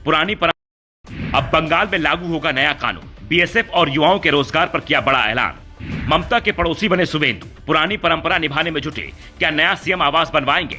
पुरानी परंपरा। अब बंगाल में लागू होगा नया कानून। बीएसएफ और युवाओं के रोजगार पर किया बड़ा ऐलान। ममता के पड़ोसी बने सुवेंदु, पुरानी परंपरा निभाने में जुटे। क्या नया सीएम आवास बनवाएंगे?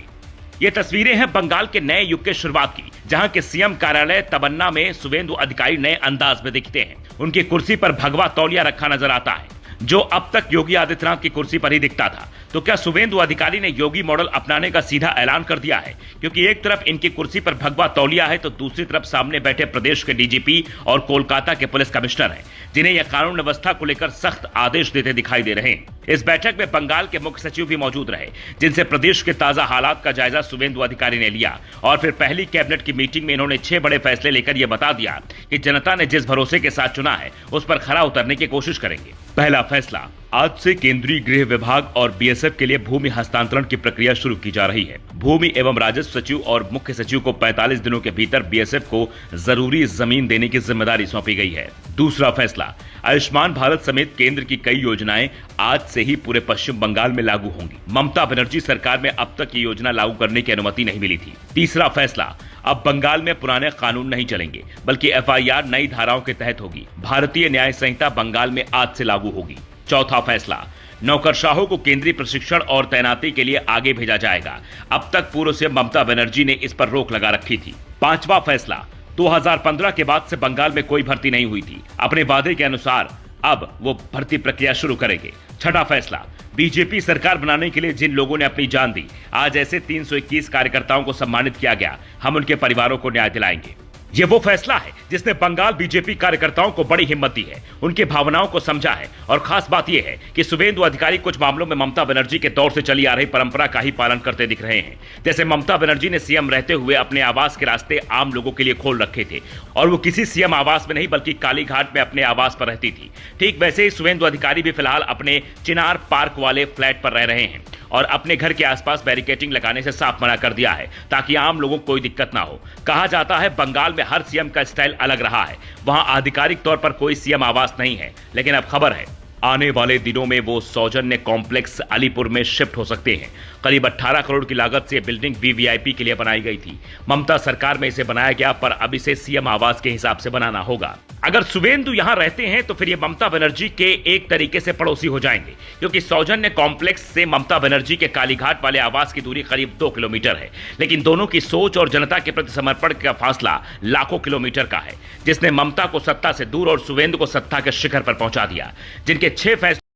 ये तस्वीरें हैं बंगाल के नए युग के शुरुआत की, जहां के सीएम कार्यालय तबन्ना में सुवेंदु अधिकारी नए अंदाज में दिखते हैं। उनकी कुर्सी पर भगवा तौलिया रखा नजर आता है, जो अब तक योगी आदित्यनाथ की कुर्सी पर ही दिखता था। तो क्या सुवेंदु अधिकारी ने योगी मॉडल अपनाने का सीधा ऐलान कर दिया है? क्योंकि एक तरफ इनकी कुर्सी पर भगवा तौलिया है, तो दूसरी तरफ सामने बैठे प्रदेश के डीजीपी और कोलकाता के पुलिस कमिश्नर हैं, जिन्हें यह कानून व्यवस्था को लेकर सख्त आदेश देते दिखाई दे रहे हैं। इस बैठक में बंगाल के मुख्य सचिव भी मौजूद रहे, जिनसे प्रदेश के ताजा हालात का जायजा सुवेंदु अधिकारी ने लिया। और फिर पहली कैबिनेट की मीटिंग में इन्होंने 6 बड़े फैसले लेकर यह बता दिया कि जनता ने जिस भरोसे के साथ चुना है, उस पर खरा उतरने की कोशिश करेंगे। पहला फैसला, आज से केंद्रीय गृह विभाग और बीएसएफ के लिए भूमि हस्तांतरण की प्रक्रिया शुरू की जा रही है। भूमि एवं राजस्व सचिव और मुख्य सचिव को 45 दिनों के भीतर बीएसएफ को जरूरी जमीन देने की जिम्मेदारी सौंपी गई है। दूसरा फैसला, आयुष्मान भारत समेत केंद्र की कई योजनाएं आज से ही पूरे पश्चिम बंगाल में लागू होंगी। ममता बनर्जी सरकार में अब तक ये योजना लागू करने की अनुमति नहीं मिली थी। तीसरा फैसला, अब बंगाल में पुराने कानून नहीं चलेंगे, बल्कि एफआईआर नई धाराओं के तहत होगी। भारतीय न्याय संहिता बंगाल में आज से लागू होगी। चौथा फैसला, नौकरशाहों को केंद्रीय प्रशिक्षण और तैनाती के लिए आगे भेजा जाएगा। अब तक पूर्व सीएम ममता बनर्जी ने इस पर रोक लगा रखी थी। पांचवा फैसला, 2015 के बाद से बंगाल में कोई भर्ती नहीं हुई थी। अपने वादे के अनुसार अब वो भर्ती प्रक्रिया शुरू करेंगे। छठा फैसला, बीजेपी सरकार बनाने के लिए जिन लोगों ने अपनी जान दी, आज ऐसे 321 कार्यकर्ताओं को सम्मानित किया गया। हम उनके परिवारों को न्याय दिलाएंगे। ये वो फैसला है जिसने बंगाल बीजेपी कार्यकर्ताओं को बड़ी हिम्मत दी है, उनकी भावनाओं को समझा है। और खास बात यह है कि सुवेंदु अधिकारी कुछ मामलों में ममता बनर्जी के दौर से चली आ रही परंपरा का ही पालन करते दिख रहे हैं। जैसे ममता बनर्जी ने सीएम रहते हुए अपने आवास के रास्ते आम लोगों के लिए खोल रखे थे, और वो किसी सीएम आवास में नहीं बल्कि कालीघाट में अपने आवास पर रहती थी। ठीक वैसे ही सुवेंदु अधिकारी भी फिलहाल अपने चिनार पार्क वाले फ्लैट पर रह रहे हैं, और अपने घर के आसपास बैरिकेडिंग लगाने से साफ मना कर दिया है, ताकि आम लोगों को कोई दिक्कत ना हो। कहा जाता है बंगाल में हर सीएम का स्टाइल अलग रहा है। वहां आधिकारिक तौर पर कोई सीएम आवास नहीं है, लेकिन अब खबर है आने वाले दिनों में वो सौजन्य कॉम्प्लेक्स अलीपुर में शिफ्ट हो सकते हैं। करीब 18 करोड़ की लागत से बिल्डिंग वीवीआईपी के लिए बनाई गई थी। ममता सरकार में इसे बनाया गया, पर अब इसे सीएम आवास के हिसाब से बनाना होगा। अगर सुवेंदु यहां रहते हैं तो फिर ये ममता बनर्जी के एक तरीके से पड़ोसी हो जाएंगे, क्योंकि सौजन्य कॉम्प्लेक्स से ममता बनर्जी के कालीघाट वाले आवास की दूरी करीब 2 किलोमीटर है। लेकिन दोनों की सोच और जनता के प्रति समर्पण का फासला लाखों किलोमीटर का है, जिसने ममता को सत्ता से दूर और सुवेंदु को सत्ता के शिखर पर पहुंचा दिया। जिनके 6 फैसले